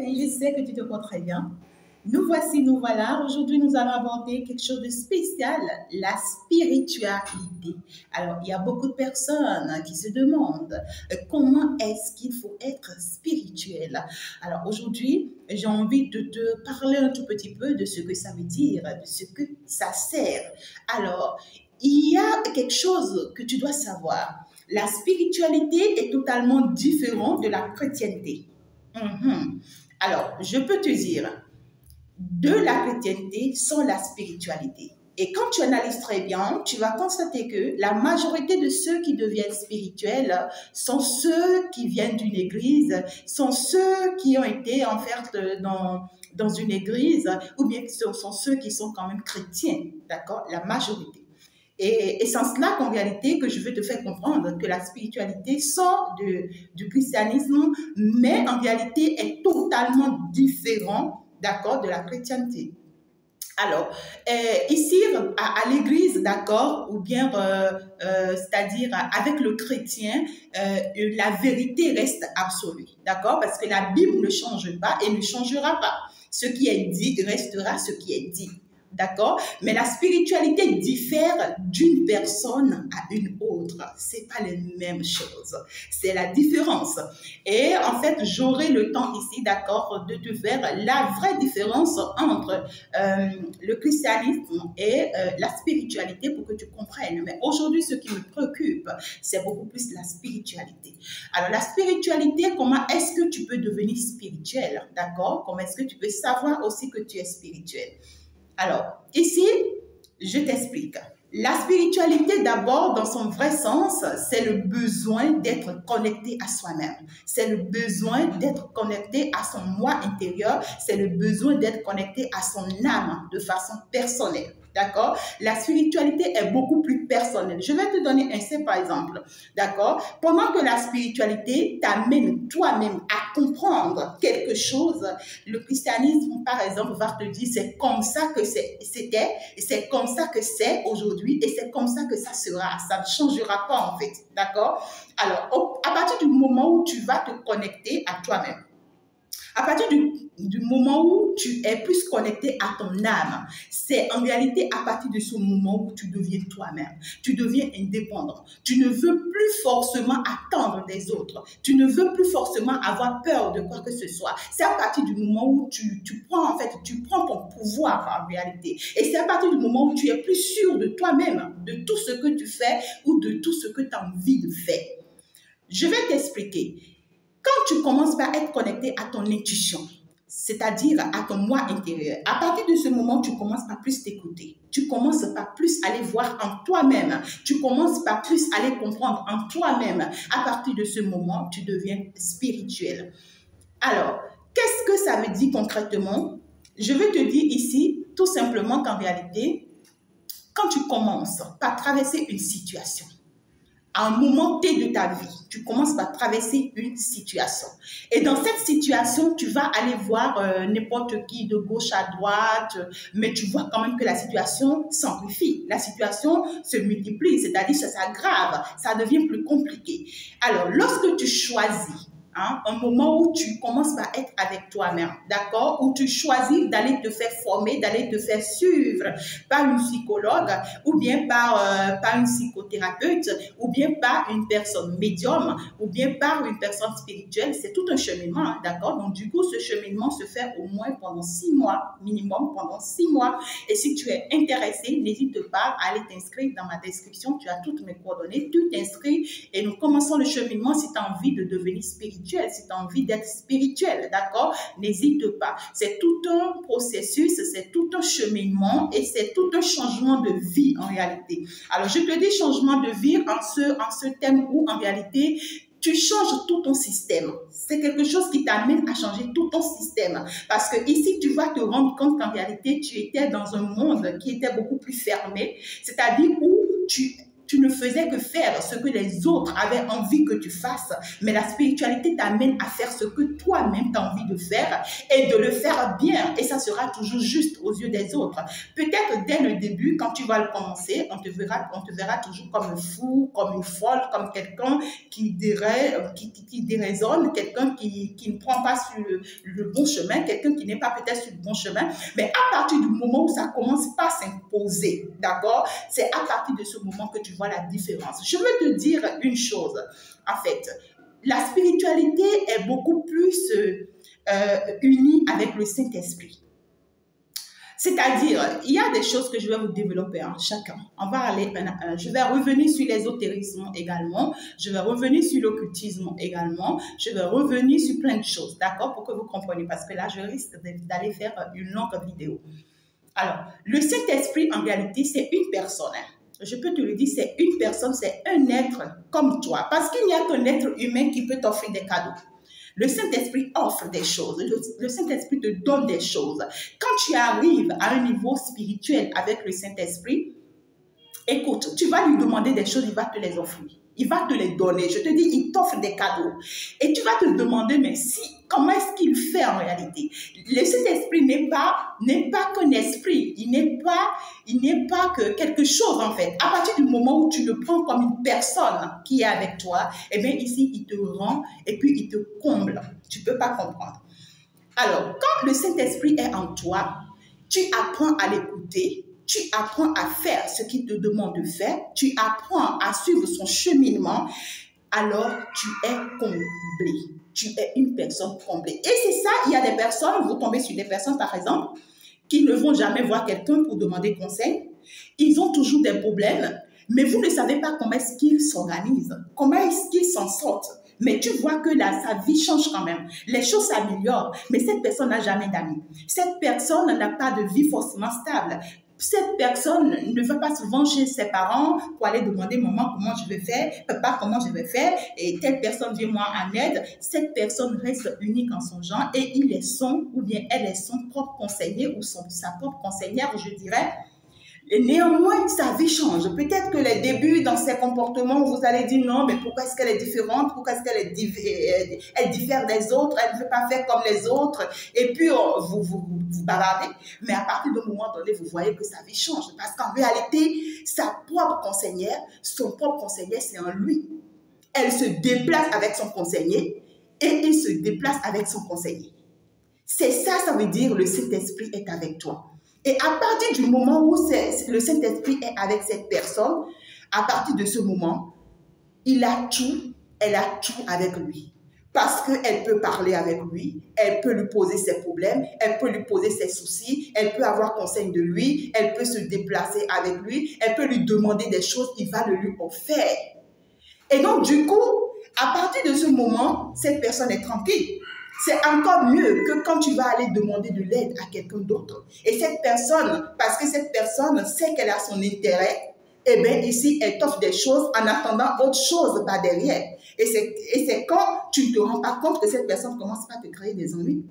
matin, je sais que tu te portes très bien. Nous voici, nous voilà. Aujourd'hui, nous allons aborder quelque chose de spécial, la spiritualité. Alors, il y a beaucoup de personnes qui se demandent comment est-ce qu'il faut être spirituel. Alors, aujourd'hui, j'ai envie de te parler un tout petit peu de ce que ça veut dire, de ce que ça sert. Alors, il y a quelque chose que tu dois savoir. La spiritualité est totalement différente de la chrétienté. Alors, je peux te dire, de la chrétienté sans la spiritualité. Et quand tu analyses très bien, tu vas constater que la majorité de ceux qui deviennent spirituels sont ceux qui viennent d'une église, sont ceux qui ont été en fait dans une église, ou bien sont ceux qui sont quand même chrétiens, d'accord? La majorité. Et c'est en cela qu'en réalité, que je veux te faire comprendre que la spiritualité sort du christianisme, mais en réalité est totalement différent, d'accord, de la chrétienté. Alors, ici, à l'église, d'accord, ou bien, c'est-à-dire avec le chrétien, la vérité reste absolue, d'accord, parce que la Bible ne change pas et ne changera pas. Ce qui est dit restera ce qui est dit. D'accord? Mais la spiritualité diffère d'une personne à une autre. C'est pas les mêmes choses. C'est la différence. Et en fait, j'aurai le temps ici, d'accord, de te faire la vraie différence entre le christianisme et la spiritualité pour que tu comprennes. Mais aujourd'hui, ce qui me préoccupe, c'est beaucoup plus la spiritualité. Alors, la spiritualité, comment est-ce que tu peux devenir spirituel? D'accord? Comment est-ce que tu peux savoir aussi que tu es spirituel? Alors, ici, je t'explique. La spiritualité, d'abord, dans son vrai sens, c'est le besoin d'être connecté à soi-même. C'est le besoin d'être connecté à son moi intérieur. C'est le besoin d'être connecté à son âme de façon personnelle. D'accord? La spiritualité est beaucoup plus personnelle. Je vais te donner un fait, par exemple. D'accord? Pendant que la spiritualité t'amène toi-même à comprendre quelque chose, le christianisme, par exemple, va te dire c'est comme ça que c'était, et c'est comme ça que c'est aujourd'hui, et c'est comme ça que ça sera. Ça ne changera pas, en fait. D'accord? Alors, à partir du moment où tu vas te connecter à toi-même, à partir du moment où tu es plus connecté à ton âme, c'est en réalité à partir de ce moment où tu deviens toi-même. Tu deviens indépendant. Tu ne veux plus forcément attendre des autres. Tu ne veux plus forcément avoir peur de quoi que ce soit. C'est à partir du moment où tu prends ton pouvoir en réalité. Et c'est à partir du moment où tu es plus sûr de toi-même, de tout ce que tu fais ou de tout ce que tu as envie de faire. Je vais t'expliquer. Quand tu commences par être connecté à ton intuition, c'est-à-dire à ton moi intérieur, à partir de ce moment, tu commences par plus t'écouter. Tu commences par plus aller voir en toi-même. Tu commences par plus aller comprendre en toi-même. À partir de ce moment, tu deviens spirituel. Alors, qu'est-ce que ça veut dire concrètement? Je veux te dire ici, tout simplement qu'en réalité, quand tu commences par traverser une situation, à un moment T de ta vie, tu commences par traverser une situation. Et dans cette situation, tu vas aller voir n'importe qui de gauche à droite, mais tu vois quand même que la situation s'amplifie. La situation se multiplie, c'est-à-dire que ça s'aggrave, ça devient plus compliqué. Alors, lorsque tu choisis, un moment où tu commences par être avec toi-même, d'accord? Où tu choisis d'aller te faire former, d'aller te faire suivre par une psychologue ou bien par une psychothérapeute ou bien par une personne médium ou bien par une personne spirituelle. C'est tout un cheminement, d'accord? Donc, du coup, ce cheminement se fait au moins pendant 6 mois, minimum pendant 6 mois. Et si tu es intéressé, n'hésite pas à aller t'inscrire dans ma description. Tu as toutes mes coordonnées. Tu t'inscris et nous commençons le cheminement si tu as envie de devenir spirituel. Si tu as envie d'être spirituel, d'accord? N'hésite pas. C'est tout un processus, c'est tout un cheminement et c'est tout un changement de vie en réalité. Alors, je te dis changement de vie en ce thème où en réalité, tu changes tout ton système. C'est quelque chose qui t'amène à changer tout ton système. Parce que ici, tu vas te rendre compte qu'en réalité, tu étais dans un monde qui était beaucoup plus fermé, c'est-à-dire où tu tu ne faisais que faire ce que les autres avaient envie que tu fasses, mais la spiritualité t'amène à faire ce que toi-même tu as envie de faire et de le faire bien, et ça sera toujours juste aux yeux des autres. Peut-être dès le début, quand tu vas le commencer, on te verra toujours comme un fou, comme une folle, comme quelqu'un qui déraisonne, quelqu'un qui ne prend pas sur le bon chemin, quelqu'un qui n'est pas peut-être sur le bon chemin, mais à partir du moment où ça commence pas à s'imposer, d'accord, c'est à partir de ce moment que tu vois la différence. Je veux te dire une chose, en fait, la spiritualité est beaucoup plus unie avec le Saint-Esprit. C'est-à-dire, il y a des choses que je vais vous développer, chacun. On va aller, je vais revenir sur l'ésotérisme également, je vais revenir sur l'occultisme également, je vais revenir sur plein de choses, d'accord, pour que vous compreniez, parce que là, je risque d'aller faire une longue vidéo. Alors, le Saint-Esprit, en réalité, c'est une personne. Je peux te le dire, c'est une personne, c'est un être comme toi, parce qu'il n'y a qu'un être humain qui peut t'offrir des cadeaux. Le Saint-Esprit offre des choses. Le Saint-Esprit te donne des choses. Quand tu arrives à un niveau spirituel avec le Saint-Esprit, écoute, tu vas lui demander des choses, il va te les offrir. Il va te les donner. Je te dis, il t'offre des cadeaux. Et tu vas te demander, mais comment est-ce qu'il fait en réalité? Le Saint-Esprit n'est pas qu'un esprit. Il n'est pas que quelque chose en fait. À partir du moment où tu le prends comme une personne qui est avec toi, eh bien ici, il te rend et puis il te comble. Tu ne peux pas comprendre. Alors, quand le Saint-Esprit est en toi, tu apprends à l'écouter. Tu apprends à faire ce qu'il te demande de faire, tu apprends à suivre son cheminement, alors tu es comblé. Tu es une personne comblée. Et c'est ça, il y a des personnes, vous tombez sur des personnes par exemple, qui ne vont jamais voir quelqu'un pour demander conseil. Ils ont toujours des problèmes, mais vous ne savez pas comment est-ce qu'ils s'organisent, comment est-ce qu'ils s'en sortent. Mais tu vois que là, sa vie change quand même. Les choses s'améliorent, mais cette personne n'a jamais d'amis. Cette personne n'a pas de vie forcément stable. Cette personne ne va pas souvent chez ses parents pour aller demander « Maman, comment je vais faire? Papa, comment je vais faire? » Et telle personne vient moi en aide. Cette personne reste unique en son genre et il est son ou bien elle est son propre conseiller ou sa propre conseillère, je dirais. Et néanmoins, sa vie change. Peut-être que les débuts dans ses comportements, vous allez dire non, mais pourquoi est-ce qu'elle est différente? Pourquoi est-ce qu'elle elle diffère des autres? Elle ne veut pas faire comme les autres. Et puis, vous bavardez. Mais à partir d'un moment donné, vous voyez que sa vie change. Parce qu'en réalité, sa propre conseillère, son propre conseiller, c'est en lui. Elle se déplace avec son conseiller et il se déplace avec son conseiller. C'est ça, ça veut dire le Saint-Esprit est avec toi. Et à partir du moment où le Saint-Esprit est avec cette personne, à partir de ce moment, il a tout, elle a tout avec lui. Parce qu'elle peut parler avec lui, elle peut lui poser ses problèmes, elle peut lui poser ses soucis, elle peut avoir conseil de lui, elle peut se déplacer avec lui, elle peut lui demander des choses, il va le lui offrir. Et donc, du coup, à partir de ce moment, cette personne est tranquille. C'est encore mieux que quand tu vas aller demander de l'aide à quelqu'un d'autre. Et cette personne, parce que cette personne sait qu'elle a son intérêt, eh bien ici, elle t'offre des choses en attendant autre chose par derrière. Et c'est quand tu ne te rends pas compte que cette personne commence à te créer des ennuis.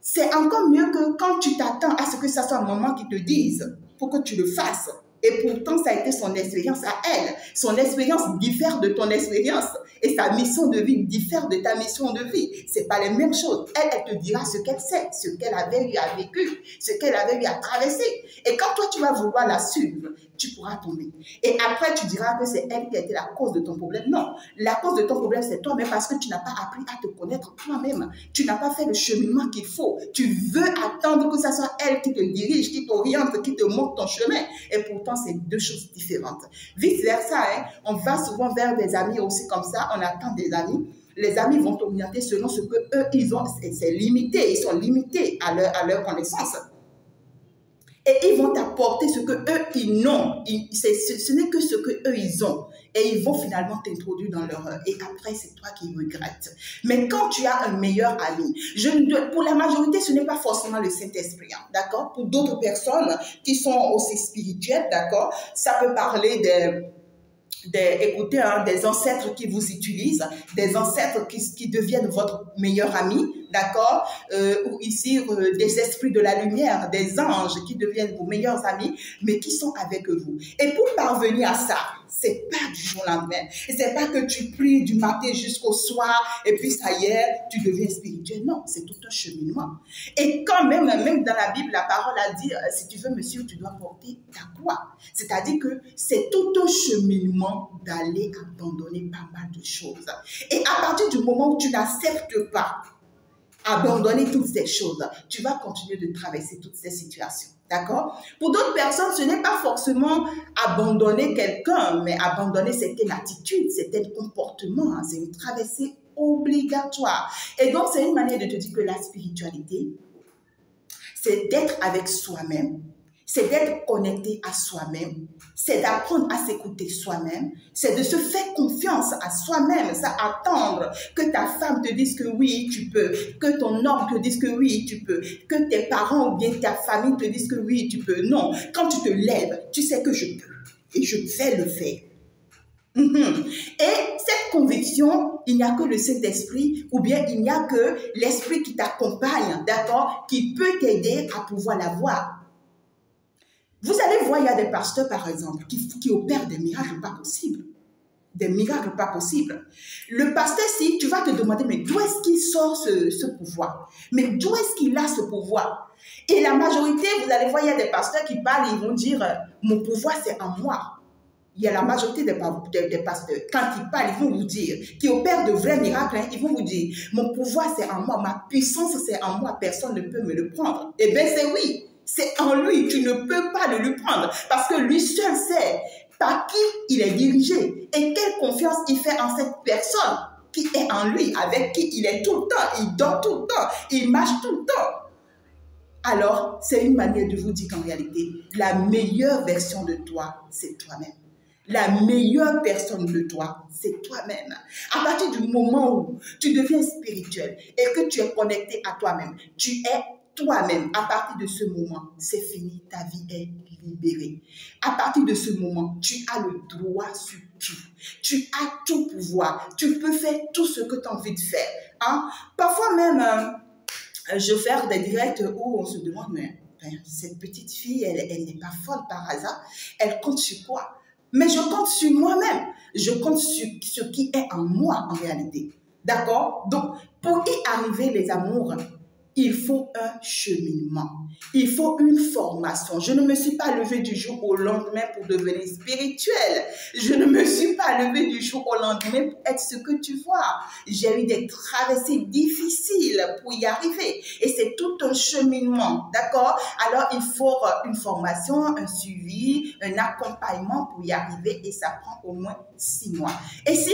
C'est encore mieux que quand tu t'attends à ce que ça soit un moment qui te dise pour que tu le fasses. Et pourtant, ça a été son expérience à elle. Son expérience diffère de ton expérience. Et sa mission de vie diffère de ta mission de vie. Ce n'est pas les mêmes choses. Elle te dira ce qu'elle sait, ce qu'elle avait eu à vécu, ce qu'elle avait eu à traverser. Et quand toi, tu vas vouloir la suivre, tu pourras tomber. Et après, tu diras que c'est elle qui a été la cause de ton problème. Non, la cause de ton problème, c'est toi-même parce que tu n'as pas appris à te connaître toi-même. Tu n'as pas fait le cheminement qu'il faut. Tu veux attendre que ce soit elle qui te dirige, qui t'oriente, qui te montre ton chemin. Et pourtant, c'est deux choses différentes. Vice versa, hein, on va souvent vers des amis aussi comme ça, on attend des amis. Les amis vont t'orienter selon ce qu'eux, ils ont. C'est limité, ils sont limités à leur connaissance. Et ils vont t'apporter ce qu'eux, ils n'ont. Ce n'est que ce qu'eux, ils ont. Et ils vont finalement t'introduire dans leur... Et après, c'est toi qui regrettes. Mais quand tu as un meilleur ami, pour la majorité, ce n'est pas forcément le Saint-Esprit, hein, d'accord? Pour d'autres personnes qui sont aussi spirituelles, d'accord? Ça peut parler écoutez, hein, des ancêtres qui vous utilisent, des ancêtres qui deviennent votre meilleur ami, d'accord, ou ici des esprits de la lumière, des anges qui deviennent vos meilleurs amis, mais qui sont avec vous. Et pour parvenir à ça, c'est pas du jour au lendemain. Et c'est pas que tu pries du matin jusqu'au soir et puis ça y est, tu deviens spirituel. Non, c'est tout un cheminement. Et quand même, même dans la Bible, la parole a dit, si tu veux me suivre, tu dois porter ta croix. C'est-à-dire que c'est tout un cheminement d'aller abandonner pas mal de choses. Et à partir du moment où tu n'acceptes pas abandonner toutes ces choses, tu vas continuer de traverser toutes ces situations. D'accord? Pour d'autres personnes, ce n'est pas forcément abandonner quelqu'un, mais abandonner certaines attitudes, certains comportements. C'est une traversée obligatoire. Et donc, c'est une manière de te dire que la spiritualité, c'est d'être avec soi-même, c'est d'être connecté à soi-même, c'est d'apprendre à s'écouter soi-même, c'est de se faire confiance à soi-même, c'est attendre que ta femme te dise que oui, tu peux, que ton homme te dise que oui, tu peux, que tes parents ou bien ta famille te disent que oui, tu peux. Non, quand tu te lèves, tu sais que je peux et je vais le faire. Et cette conviction, il n'y a que le Saint-Esprit ou bien il n'y a que l'Esprit qui t'accompagne, d'accord, qui peut t'aider à pouvoir l'avoir. Vous allez voir, il y a des pasteurs, par exemple, qui opèrent des miracles pas possibles. Des miracles pas possibles. Le pasteur, si tu vas te demander, mais d'où est-ce qu'il sort ce pouvoir? Mais d'où est-ce qu'il a ce pouvoir? Et la majorité, vous allez voir, il y a des pasteurs qui parlent, ils vont dire, mon pouvoir c'est en moi. Il y a la majorité des pasteurs, quand ils parlent, ils vont vous dire, qui opèrent de vrais miracles, hein, ils vont vous dire, mon pouvoir c'est en moi, ma puissance c'est en moi, personne ne peut me le prendre. Eh bien c'est oui. C'est en lui, tu ne peux pas le lui prendre parce que lui seul sait par qui il est dirigé et quelle confiance il fait en cette personne qui est en lui, avec qui il est tout le temps, il dort tout le temps, il marche tout le temps. Alors, c'est une manière de vous dire qu'en réalité, la meilleure version de toi, c'est toi-même. La meilleure personne de toi, c'est toi-même. À partir du moment où tu deviens spirituel et que tu es connecté à toi-même, tu es toi-même. À partir de ce moment, c'est fini, ta vie est libérée. À partir de ce moment, tu as le droit sur tout. Tu as tout pouvoir. Tu peux faire tout ce que tu as envie de faire. Hein? Parfois même, je vais faire des directs où on se demande, mais cette petite fille, elle n'est pas folle par hasard. Elle compte sur quoi? Mais je compte sur moi-même. Je compte sur ce qui est en moi en réalité. D'accord? Donc, pour y arriver, les amours, il faut un cheminement. Il faut une formation. Je ne me suis pas levée du jour au lendemain pour devenir spirituelle. Je ne me suis pas levée du jour au lendemain pour être ce que tu vois. J'ai eu des traversées difficiles pour y arriver. Et c'est tout un cheminement. D'accord? Alors, il faut une formation, un suivi, un accompagnement pour y arriver. Et ça prend au moins 6 mois. Et si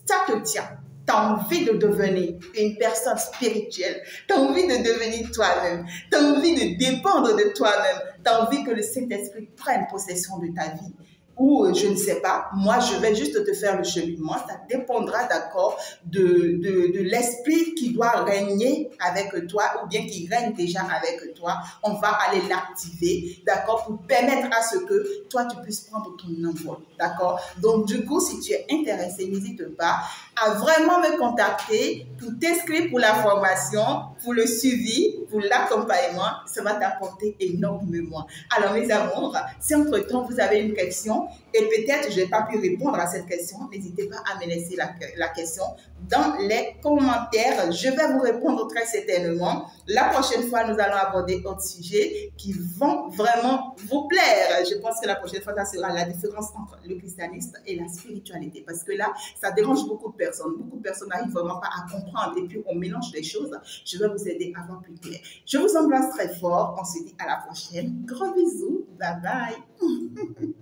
ça te tient, tu as envie de devenir une personne spirituelle, tu as envie de devenir toi-même, tu as envie de dépendre de toi-même, tu as envie que le Saint-Esprit prenne possession de ta vie. Ou je ne sais pas, moi je vais juste te faire le cheminement, ça dépendra d'accord de l'esprit qui doit régner avec toi ou bien qui règne déjà avec toi. On va aller l'activer, d'accord, pour permettre à ce que toi tu puisses prendre ton envol, d'accord. Donc du coup, si tu es intéressé, n'hésite pas à vraiment me contacter pour t'inscrire pour la formation, pour le suivi, pour l'accompagnement. Ça va t'apporter énormément. Alors mes amours, si entre-temps vous avez une question et peut-être je n'ai pas pu répondre à cette question, n'hésitez pas à me laisser la question dans les commentaires. Je vais vous répondre très certainement. La prochaine fois, nous allons aborder d'autres sujets qui vont vraiment vous plaire. Je pense que la prochaine fois, ça sera la différence entre le christianisme et la spiritualité. Parce que là, ça dérange beaucoup de personnes. Beaucoup de personnes n'arrivent vraiment pas à comprendre et puis on mélange les choses. Je vais vous aider à voir plus clair. Je vous embrasse très fort. On se dit à la prochaine. Gros bisous. Bye bye.